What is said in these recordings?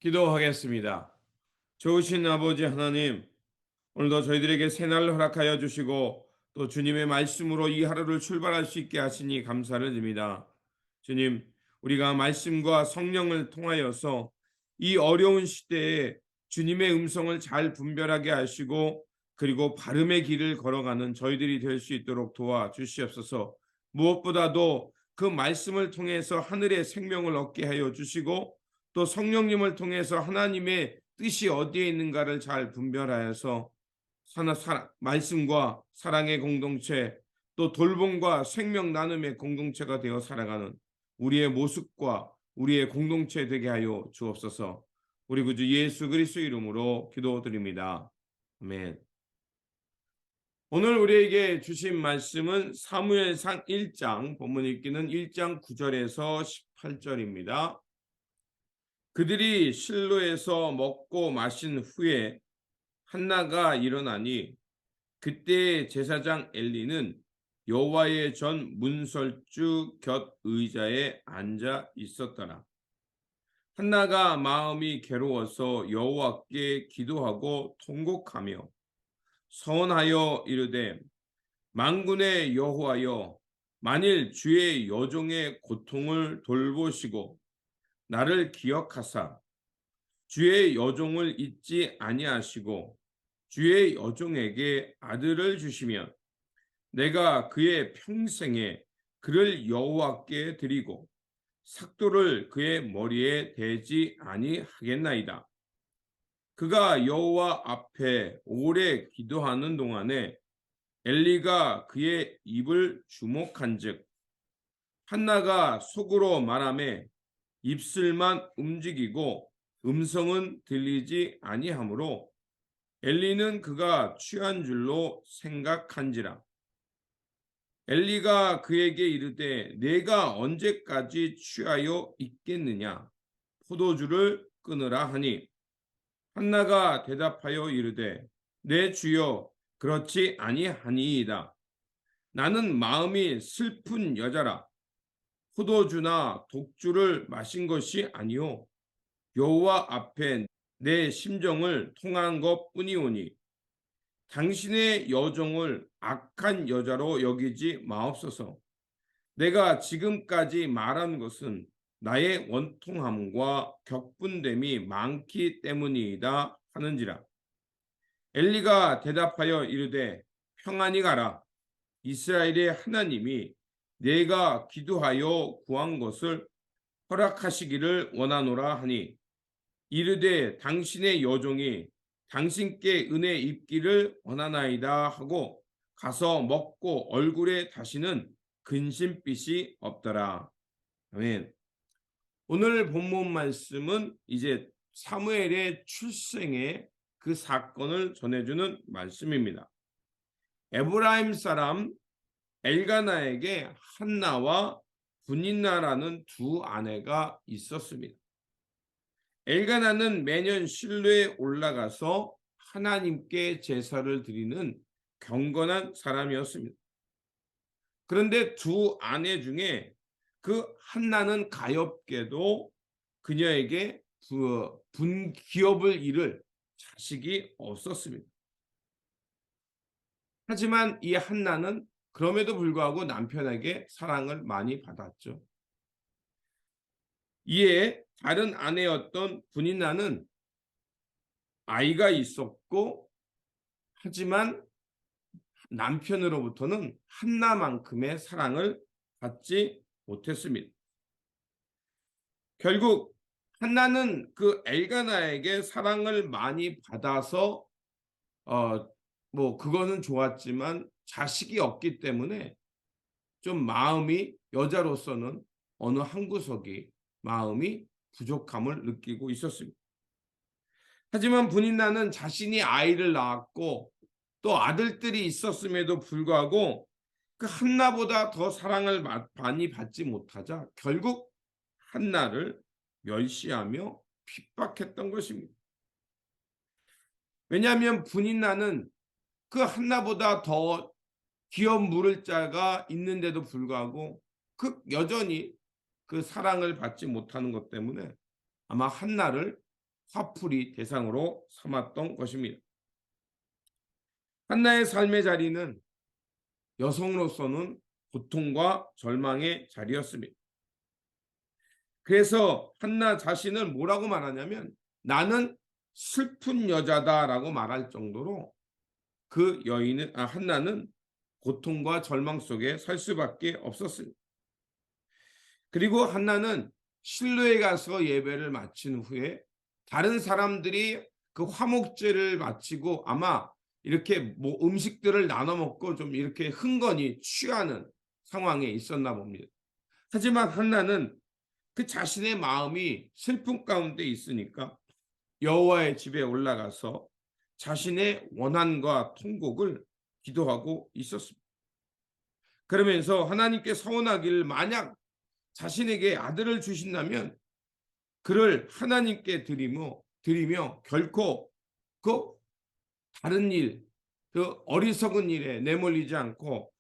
기도하겠습니다. 좋으신 아버지 하나님, 오늘도 저희들에게 새날을 허락하여 주시고 또 주님의 말씀으로 이 하루를 출발할 수 있게 하시니 감사를 드립니다. 주님, 우리가 말씀과 성령을 통하여서 이 어려운 시대에 주님의 음성을 잘 분별하게 하시고 그리고 바름의 길을 걸어가는 저희들이 될 수 있도록 도와주시옵소서. 무엇보다도 그 말씀을 통해서 하늘의 생명을 얻게 하여 주시고 또 성령님을 통해서 하나님의 뜻이 어디에 있는가를 잘 분별하여서 말씀과 사랑의 공동체, 또 돌봄과 생명 나눔의 공동체가 되어 살아가는 우리의 모습과 우리의 공동체 되게 하여 주옵소서. 우리 구주 예수 그리스도 이름으로 기도드립니다. 아멘. 오늘 우리에게 주신 말씀은 사무엘상 1장, 본문 읽기는 1장 9절에서 18절입니다. 그들이 실로에서 먹고 마신 후에 한나가 일어나니 그때 제사장 엘리는 여호와의 전 문설주 곁 의자에 앉아 있었더라. 한나가 마음이 괴로워서 여호와께 기도하고 통곡하며 서원하여 이르되 만군의 여호와여, 만일 주의 여종의 고통을 돌보시고 나를 기억하사 주의 여종을 잊지 아니하시고 주의 여종에게 아들을 주시면 내가 그의 평생에 그를 여호와께 드리고 삭도를 그의 머리에 대지 아니하겠나이다. 그가 여호와 앞에 오래 기도하는 동안에 엘리가 그의 입을 주목한즉 한나가 속으로 말하매 입술만 움직이고 음성은 들리지 아니하므로 엘리는 그가 취한 줄로 생각한지라. 엘리가 그에게 이르되 내가 언제까지 취하여 있겠느냐, 포도주를 끊으라 하니 한나가 대답하여 이르되 내 주여, 그렇지 아니하니이다. 나는 마음이 슬픈 여자라. 포도주나 독주를 마신 것이 아니요 여호와 앞에 내 심정을 통한 것뿐이오니 당신의 여종을 악한 여자로 여기지 마옵소서. 내가 지금까지 말한 것은 나의 원통함과 격분됨이 많기 때문이다 하는지라. 엘리가 대답하여 이르되 평안히 가라. 이스라엘의 하나님이 내가 기도하여 구한 것을 허락하시기를 원하노라 하니 이르되 당신의 여종이 당신께 은혜 입기를 원하나이다 하고 가서 먹고 얼굴에 다시는 근심빛이 없더라. 아멘. 오늘 본문 말씀은 이제 사무엘의 출생의 그 사건을 전해주는 말씀입니다. 에브라임 사람 엘가나에게 한나와 분인나라는 두 아내가 있었습니다. 엘가나는 매년 실로에 올라가서 하나님께 제사를 드리는 경건한 사람이었습니다. 그런데 두 아내 중에 그 한나는 가엾게도 그녀에게 분기업을 이룰 자식이 없었습니다. 하지만 이 한나는 그럼에도 불구하고 남편에게 사랑을 많이 받았죠. 이에 다른 아내였던 분인나는 아이가 있었고 하지만 남편으로부터는 한나만큼의 사랑을 받지 못했습니다. 결국 한나는 그 엘가나에게 사랑을 많이 받아서 그거는 좋았지만 자식이 없기 때문에 좀 마음이 여자로서는 어느 한 구석이 마음이 부족함을 느끼고 있었습니다. 하지만 분인나는 자신이 아이를 낳았고 또 아들들이 있었음에도 불구하고 그 한나보다 더 사랑을 많이 받지 못하자 결국 한나를 멸시하며 핍박했던 것입니다. 왜냐하면 분인나는 그 한나보다 더 기업 물을 자가 있는데도 불구하고 여전히 그 사랑을 받지 못하는 것 때문에 아마 한나를 화풀이 대상으로 삼았던 것입니다. 한나의 삶의 자리는 여성으로서는 고통과 절망의 자리였습니다. 그래서 한나 자신을 뭐라고 말하냐면 나는 슬픈 여자다라고 말할 정도로 그 한나는 고통과 절망 속에 살 수밖에 없었습니다. 그리고 한나는 실로에 가서 예배를 마친 후에 다른 사람들이 그 화목제를 마치고 아마 이렇게 뭐 음식들을 나눠 먹고 좀 이렇게 흥건히 취하는 상황에 있었나 봅니다. 하지만 한나는 그 자신의 마음이 슬픔 가운데 있으니까 여호와의 집에 올라가서 자신의 원한과 통곡을 기도하고 있었습니다. 그러면서 하나님께 서원하기를 만약 자신에게 아들을 주신다면 그를 하나님께 드리며 결코 그 다른 일, 그 어리석은 일에 내몰리지 않고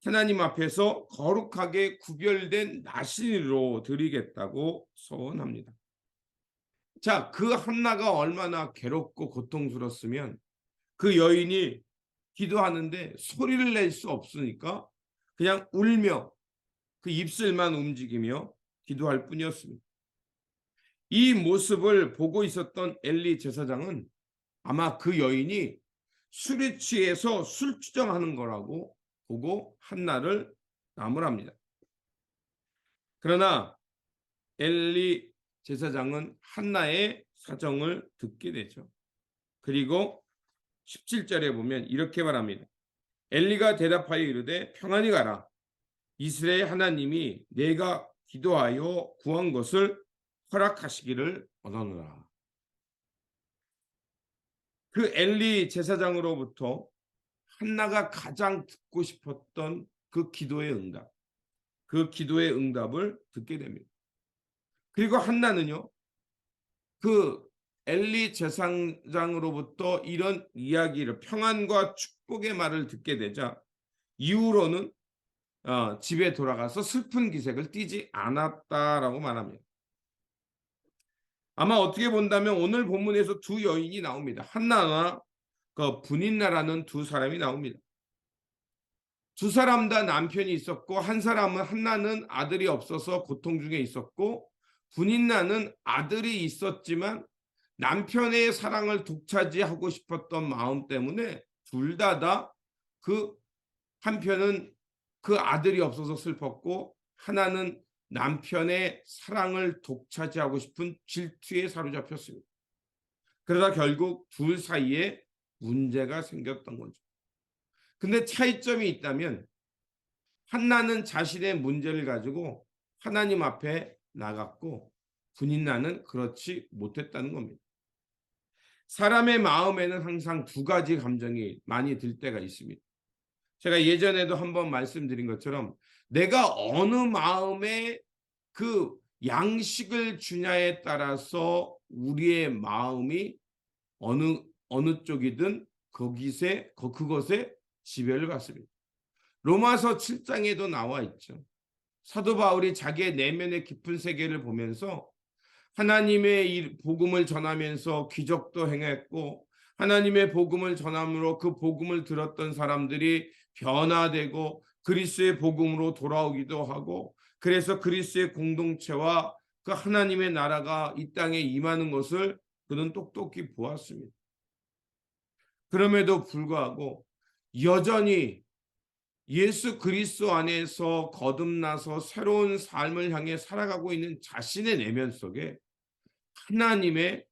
하나님 앞에서 거룩하게 구별된 나신으로 드리겠다고 서원합니다. 자, 그 한나가 얼마나 괴롭고 고통스러웠으면 그 여인이 기도하는데 소리를 낼 수 없으니까 그냥 울며 그 입술만 움직이며 기도할 뿐이었습니다. 이 모습을 보고 있었던 엘리 제사장은 아마 그 여인이 술에 취해서 술주정하는 거라고 보고 한나를 나무랍니다. 그러나 엘리 제사장은 한나의 사정을 듣게 되죠. 그리고 17절에 보면 이렇게 말합니다. 엘리가 대답하여 이르되 평안히 가라. 이스라엘 하나님이 내가 기도하여 구한 것을 허락하시기를 원하노라. 그 엘리 제사장으로부터 한나가 가장 듣고 싶었던 그 기도의 응답을 듣게 됩니다. 그리고 한나는요, 그 엘리 제사장으로부터 이런 이야기를 평안과 축복의 말을 듣게 되자 이후로는 집에 돌아가서 슬픈 기색을 띠지 않았다라고 말합니다. 아마 어떻게 본다면 오늘 본문에서 두 여인이 나옵니다. 한나와 그 분인나라는 두 사람이 나옵니다. 두 사람 다 남편이 있었고 한나는 아들이 없어서 고통 중에 있었고 분인나는 아들이 있었지만 남편의 사랑을 독차지하고 싶었던 마음 때문에 둘 다 그 한편은 그 아들이 없어서 슬펐고 하나는 남편의 사랑을 독차지하고 싶은 질투에 사로잡혔습니다. 그러다 결국 둘 사이에 문제가 생겼던 거죠. 근데 차이점이 있다면 한나는 자신의 문제를 가지고 하나님 앞에 나갔고 분인나는 그렇지 못했다는 겁니다. 사람의 마음에는 항상 두 가지 감정이 많이 들 때가 있습니다. 제가 예전에도 한번 말씀드린 것처럼 내가 어느 마음에 그 양식을 주냐에 따라서 우리의 마음이 어느 쪽이든 그것에 지배를 받습니다. 로마서 7장에도 나와 있죠. 사도 바울이 자기의 내면의 깊은 세계를 보면서 하나님의 복음을 전하면서 기적도 행했고 하나님의 복음을 전함으로 그 복음을 들었던 사람들이 변화되고 그리스도의 복음으로 돌아오기도 하고 그래서 그리스도의 공동체와 그 하나님의 나라가 이 땅에 임하는 것을 그는 똑똑히 보았습니다. 그럼에도 불구하고 여전히 예수 그리스도 안에서 거듭나서 새로운 삶을 향해 살아가고 있는 자신의 내면 속에 하나님의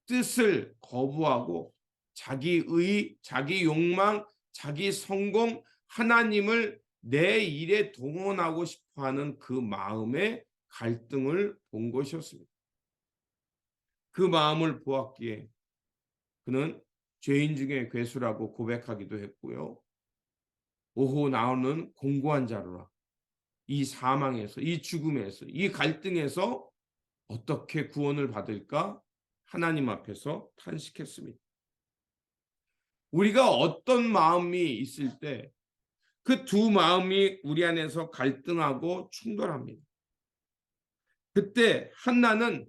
뜻을 거부하고 자기의, 자기 욕망, 자기 성공, 하나님을 내 일에 동원하고 싶어하는 그 마음의 갈등을 본 것이었습니다. 그 마음을 보았기에 그는 죄인 중에 괴수라고 고백하기도 했고요. 오호 나오는 공고한 자로라. 이 사망에서, 이 죽음에서, 이 갈등에서 어떻게 구원을 받을까? 하나님 앞에서 탄식했습니다. 우리가 어떤 마음이 있을 때 그 두 마음이 우리 안에서 갈등하고 충돌합니다. 그때 한나는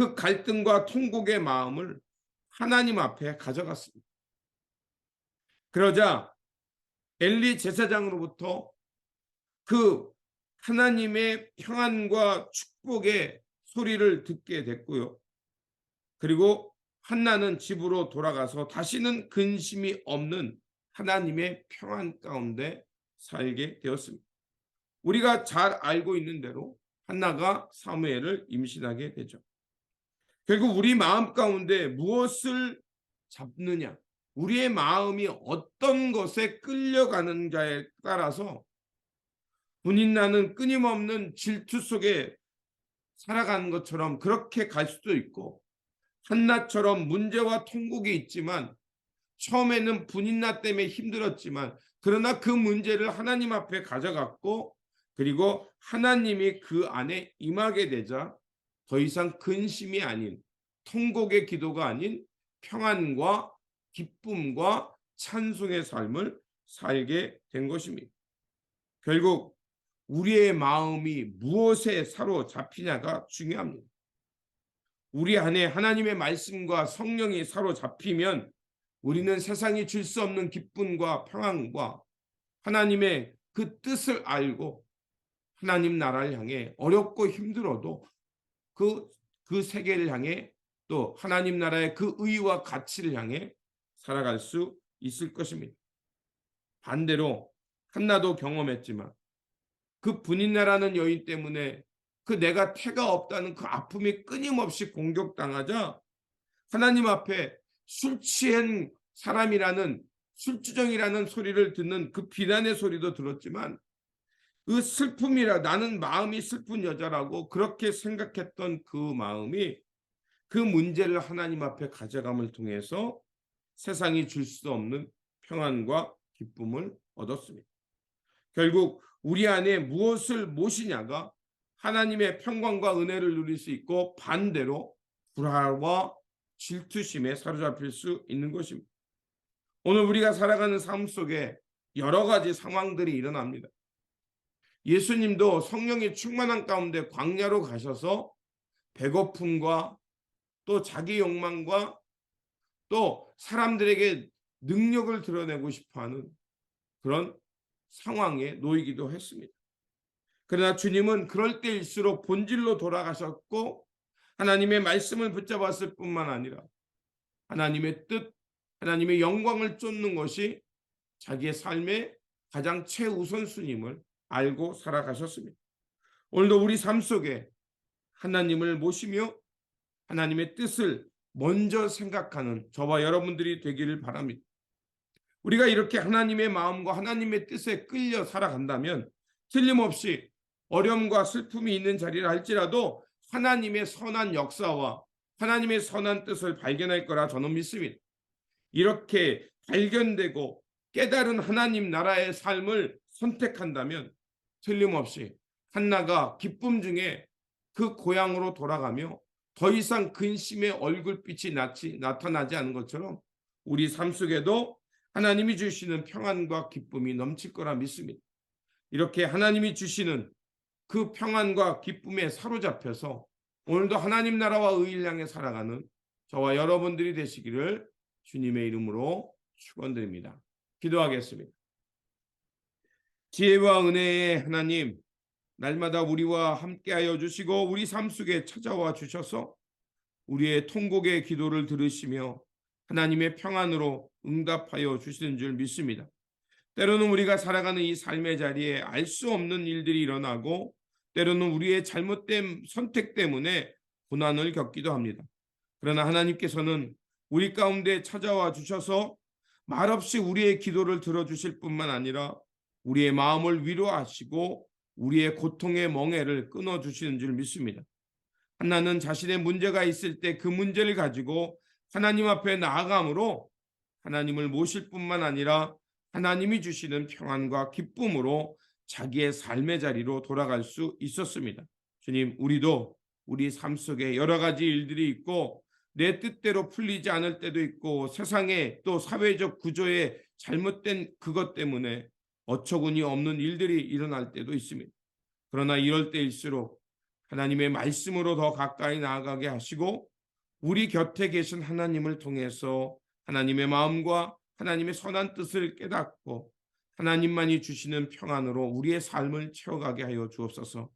그 갈등과 통곡의 마음을 하나님 앞에 가져갔습니다. 그러자 엘리 제사장으로부터 그 하나님의 평안과 축복의 소리를 듣게 됐고요. 그리고 한나는 집으로 돌아가서 다시는 근심이 없는 하나님의 평안 가운데 살게 되었습니다. 우리가 잘 알고 있는 대로 한나가 사무엘을 임신하게 되죠. 결국 우리 마음 가운데 무엇을 잡느냐, 우리의 마음이 어떤 것에 끌려가는가에 따라서 분인나는 끊임없는 질투 속에 살아가는 것처럼 그렇게 갈 수도 있고, 한나처럼 문제와 통곡이 있지만 처음에는 분인나 때문에 힘들었지만 그러나 그 문제를 하나님 앞에 가져갔고, 그리고 하나님이 그 안에 임하게 되자 더 이상 근심이 아닌, 통곡의 기도가 아닌 평안과 기쁨과 찬송의 삶을 살게 된 것입니다. 결국 우리의 마음이 무엇에 사로잡히냐가 중요합니다. 우리 안에 하나님의 말씀과 성령이 사로잡히면 우리는 세상이 줄 수 없는 기쁨과 평안과 하나님의 그 뜻을 알고 하나님 나라를 향해 어렵고 힘들어도 그 세계를 향해 또 하나님 나라의 그 의와 가치를 향해 살아갈 수 있을 것입니다. 반대로 한나도 경험했지만 그 분인나라는 여인 때문에 그 내가 태가 없다는 그 아픔이 끊임없이 공격당하자 하나님 앞에 술 취한 사람이라는, 술주정이라는 소리를 듣는 그 비난의 소리도 들었지만 그 슬픔이라, 나는 마음이 슬픈 여자라고 그렇게 생각했던 그 마음이 그 문제를 하나님 앞에 가져감을 통해서 세상이 줄 수 없는 평안과 기쁨을 얻었습니다. 결국 우리 안에 무엇을 모시냐가 하나님의 평강과 은혜를 누릴 수 있고, 반대로 불화와 질투심에 사로잡힐 수 있는 것입니다. 오늘 우리가 살아가는 삶 속에 여러 가지 상황들이 일어납니다. 예수님도 성령이 충만한 가운데 광야로 가셔서 배고픔과 또 자기 욕망과 또 사람들에게 능력을 드러내고 싶어하는 그런 상황에 놓이기도 했습니다. 그러나 주님은 그럴 때일수록 본질로 돌아가셨고 하나님의 말씀을 붙잡았을 뿐만 아니라 하나님의 뜻, 하나님의 영광을 쫓는 것이 자기의 삶의 가장 최우선순임을 알고 살아가셨습니다. 오늘도 우리 삶 속에 하나님을 모시며 하나님의 뜻을 먼저 생각하는 저와 여러분들이 되기를 바랍니다. 우리가 이렇게 하나님의 마음과 하나님의 뜻에 끌려 살아간다면 틀림없이 어려움과 슬픔이 있는 자리를 할지라도 하나님의 선한 역사와 하나님의 선한 뜻을 발견할 거라 저는 믿습니다. 이렇게 발견되고 깨달은 하나님 나라의 삶을 선택한다면 틀림없이 한나가 기쁨 중에 그 고향으로 돌아가며 더 이상 근심의 얼굴빛이 나타나지 않은 것처럼 우리 삶 속에도 하나님이 주시는 평안과 기쁨이 넘칠 거라 믿습니다. 이렇게 하나님이 주시는 그 평안과 기쁨에 사로잡혀서 오늘도 하나님 나라와 의를 향해 살아가는 저와 여러분들이 되시기를 주님의 이름으로 축원드립니다. 기도하겠습니다. 지혜와 은혜의 하나님, 날마다 우리와 함께하여 주시고 우리 삶 속에 찾아와 주셔서 우리의 통곡의 기도를 들으시며 하나님의 평안으로 응답하여 주시는 줄 믿습니다. 때로는 우리가 살아가는 이 삶의 자리에 알 수 없는 일들이 일어나고 때로는 우리의 잘못된 선택 때문에 고난을 겪기도 합니다. 그러나 하나님께서는 우리 가운데 찾아와 주셔서 말없이 우리의 기도를 들어주실 뿐만 아니라 우리의 마음을 위로하시고 우리의 고통의 멍에를 끊어주시는 줄 믿습니다. 한나는 자신의 문제가 있을 때 그 문제를 가지고 하나님 앞에 나아감으로 하나님을 모실 뿐만 아니라 하나님이 주시는 평안과 기쁨으로 자기의 삶의 자리로 돌아갈 수 있었습니다. 주님, 우리도 우리 삶 속에 여러 가지 일들이 있고 내 뜻대로 풀리지 않을 때도 있고 세상의 또 사회적 구조의 잘못된 그것 때문에 어처구니 없는 일들이 일어날 때도 있습니다. 그러나 이럴 때일수록 하나님의 말씀으로 더 가까이 나아가게 하시고 우리 곁에 계신 하나님을 통해서 하나님의 마음과 하나님의 선한 뜻을 깨닫고 하나님만이 주시는 평안으로 우리의 삶을 채워가게 하여 주옵소서.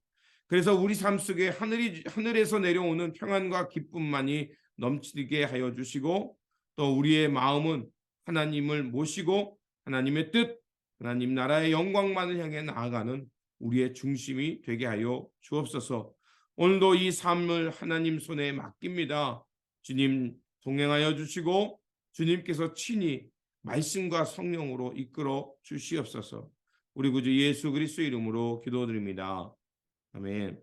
그래서 우리 삶 속에 하늘에서 내려오는 평안과 기쁨만이 넘치게 하여 주시고 또 우리의 마음은 하나님을 모시고 하나님의 뜻, 하나님 나라의 영광만을 향해 나아가는 우리의 중심이 되게 하여 주옵소서. 오늘도 이 삶을 하나님 손에 맡깁니다. 주님 동행하여 주시고 주님께서 친히 말씀과 성령으로 이끌어 주시옵소서. 우리 구주 예수 그리스도 이름으로 기도드립니다. 아멘.